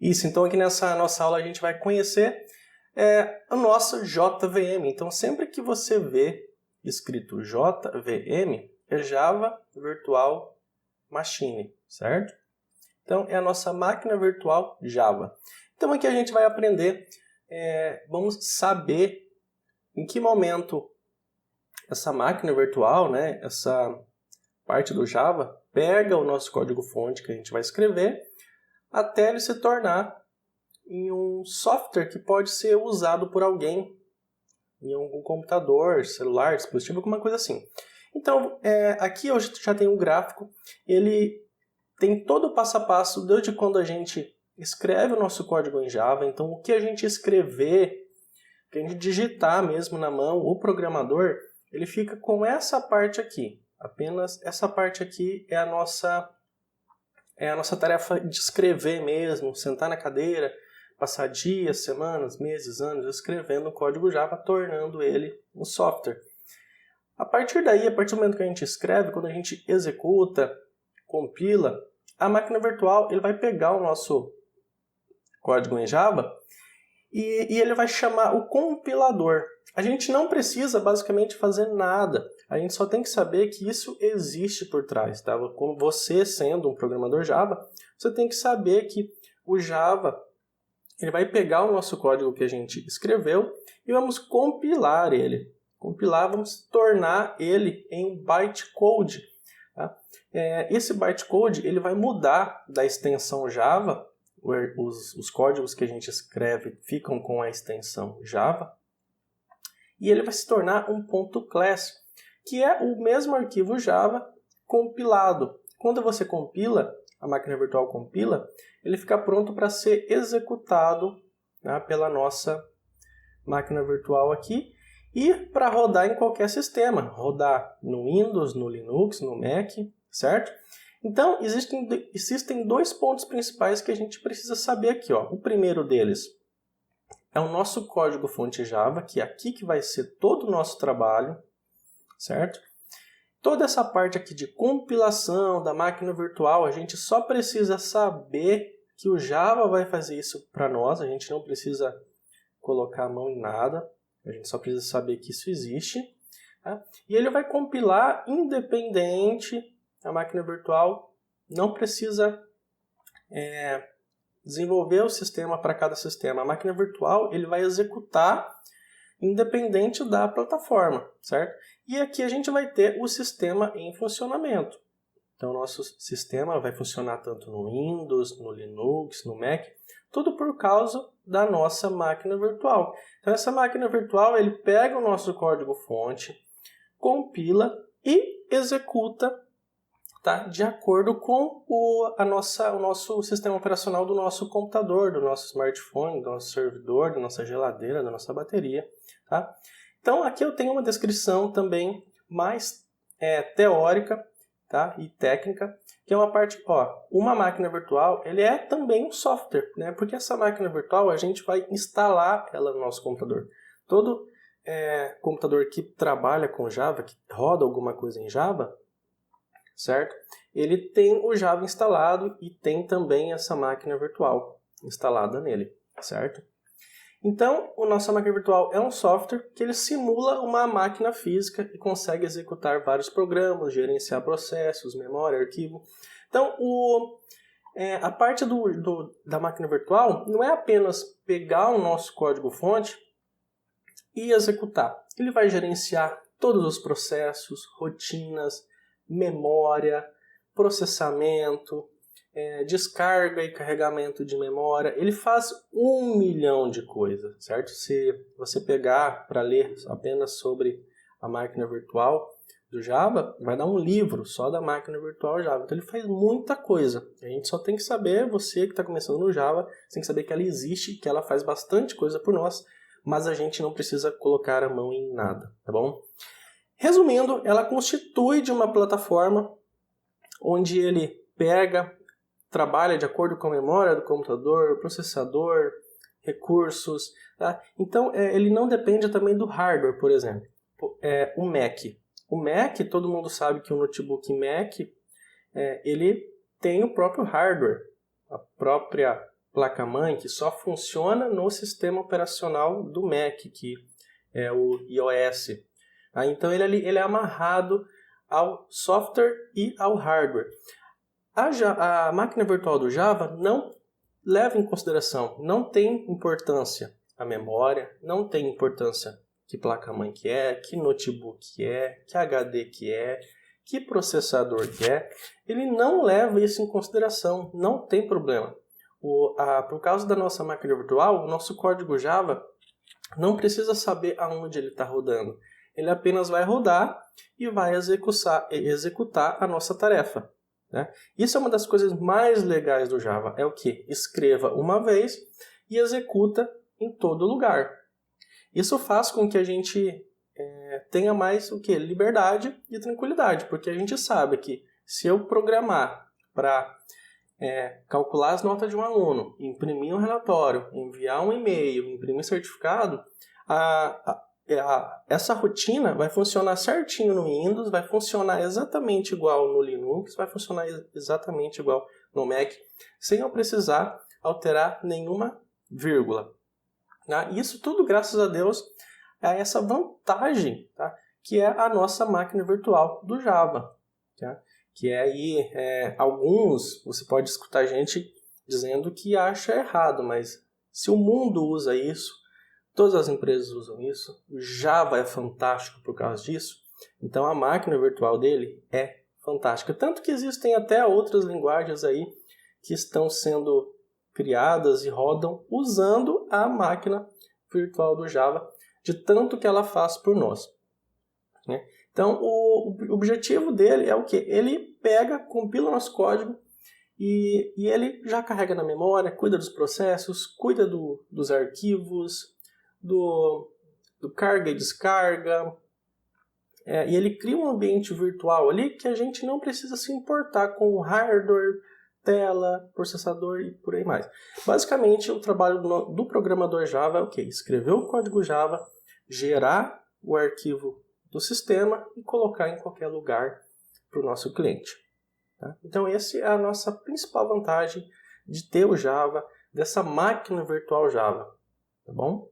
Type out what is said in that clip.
Isso, então aqui nessa nossa aula a gente vai conhecer o nosso JVM. Então sempre que você vê escrito JVM, é Java Virtual Machine, certo? Então é a nossa máquina virtual Java. Então aqui a gente vai aprender, vamos saber em que momento essa máquina virtual, essa parte do Java, pega o nosso código-fonte que a gente vai escrever até ele se tornar em um software que pode ser usado por alguém em algum computador, celular, dispositivo, alguma coisa assim. Então, aqui eu já tenho um gráfico, ele tem todo o passo a passo desde quando a gente escreve o nosso código em Java. Então, o que a gente escrever, o que a gente digitar mesmo na mão, o programador, ele fica com essa parte aqui. Apenas essa parte aqui é a nossa tarefa de escrever mesmo, sentar na cadeira, passar dias, semanas, meses, anos escrevendo o código Java, tornando ele um software. A partir daí, a partir do momento que a gente escreve, quando a gente executa, compila, a máquina virtual ele vai pegar o nosso código em Java e ele vai chamar o compilador. A gente não precisa basicamente fazer nada. A gente só tem que saber que isso existe por trás. Tá? Como você sendo um programador Java, você tem que saber que o Java ele vai pegar o nosso código que a gente escreveu e vamos compilar ele. Compilar, vamos tornar ele em bytecode. Tá? Esse bytecode ele vai mudar da extensão Java. Os códigos que a gente escreve ficam com a extensão Java. E ele vai se tornar um .class, que é o mesmo arquivo Java compilado. Quando você compila, a máquina virtual compila, ele fica pronto para ser executado, né, pela nossa máquina virtual aqui e para rodar em qualquer sistema. Rodar no Windows, no Linux, no Mac, certo? Então, existem dois pontos principais que a gente precisa saber aqui. Ó. O primeiro deles é o nosso código-fonte Java, que é aqui que vai ser todo o nosso trabalho, certo? Toda essa parte aqui de compilação da máquina virtual, a gente só precisa saber que o Java vai fazer isso para nós, a gente não precisa colocar a mão em nada, a gente só precisa saber que isso existe. Tá? E ele vai compilar independente, a máquina virtual não precisa desenvolver o sistema para cada sistema. A máquina virtual ele vai executar independente da plataforma, certo? E aqui a gente vai ter o sistema em funcionamento. Então, nosso sistema vai funcionar tanto no Windows, no Linux, no Mac, tudo por causa da nossa máquina virtual. Então, essa máquina virtual, ele pega o nosso código-fonte, compila e executa, tá? De acordo com o nosso sistema operacional do nosso computador, do nosso smartphone, do nosso servidor, da nossa geladeira, da nossa bateria. Tá? Então, aqui eu tenho uma descrição também mais teórica, tá? E técnica, que é uma parte, uma máquina virtual, ele é também um software, né? Porque essa máquina virtual a gente vai instalar ela no nosso computador. Todo computador que trabalha com Java, que roda alguma coisa em Java, certo? Ele tem o Java instalado e tem também essa máquina virtual instalada nele, certo? Então, a nossa máquina virtual é um software que ele simula uma máquina física e consegue executar vários programas, gerenciar processos, memória, arquivo. Então, a parte da máquina virtual não é apenas pegar o nosso código-fonte e executar. Ele vai gerenciar todos os processos, rotinas, memória, processamento, descarga e carregamento de memória. Ele faz 1 milhão de coisas, certo? Se você pegar para ler apenas sobre a máquina virtual do Java, vai dar um livro só da máquina virtual Java. Então ele faz muita coisa. A gente só tem que saber, você que está começando no Java, você tem que saber que ela existe, que ela faz bastante coisa por nós, mas a gente não precisa colocar a mão em nada, tá bom? Resumindo, ela constitui de uma plataforma onde ele pega, trabalha de acordo com a memória do computador, processador, recursos. Tá? Então, ele não depende também do hardware, por exemplo. O Mac. O Mac, todo mundo sabe que o notebook Mac, ele tem o próprio hardware, a própria placa-mãe que só funciona no sistema operacional do Mac, que é o iOS. Então ele é amarrado ao software e ao hardware. A máquina virtual do Java não leva em consideração, não tem importância a memória, não tem importância que placa-mãe que é, que notebook que é, que HD que é, que processador que é. Ele não leva isso em consideração, não tem problema. Por causa da nossa máquina virtual, o nosso código Java não precisa saber aonde ele está rodando. Ele apenas vai rodar e vai executar a nossa tarefa. Né? Isso é uma das coisas mais legais do Java. É o que? Escreva uma vez e executa em todo lugar. Isso faz com que a gente tenha mais o que? Liberdade e tranquilidade. Porque a gente sabe que se eu programar para calcular as notas de um aluno, imprimir um relatório, enviar um e-mail, imprimir certificado, essa rotina vai funcionar certinho no Windows, vai funcionar exatamente igual no Linux, vai funcionar exatamente igual no Mac, sem eu precisar alterar nenhuma vírgula. Tá? Isso tudo graças a Deus a essa vantagem, tá? Que é a nossa máquina virtual do Java. Tá? Que é aí, alguns, você pode escutar gente dizendo que acha errado, mas se o mundo usa isso, todas as empresas usam isso, o Java é fantástico por causa disso, então a máquina virtual dele é fantástica. Tanto que existem até outras linguagens aí que estão sendo criadas e rodam usando a máquina virtual do Java, de tanto que ela faz por nós. Né? Então, o objetivo dele é o quê? Ele pega, compila o nosso código e ele já carrega na memória, cuida dos processos, cuida dos arquivos, do carga e descarga. E ele cria um ambiente virtual ali que a gente não precisa se importar com o hardware, tela, processador e por aí mais. Basicamente, o trabalho do programador Java é o quê? Escrever o código Java, gerar o arquivo do sistema e colocar em qualquer lugar para o nosso cliente. Tá? Então, essa é a nossa principal vantagem de ter o Java, dessa máquina virtual Java. Tá bom?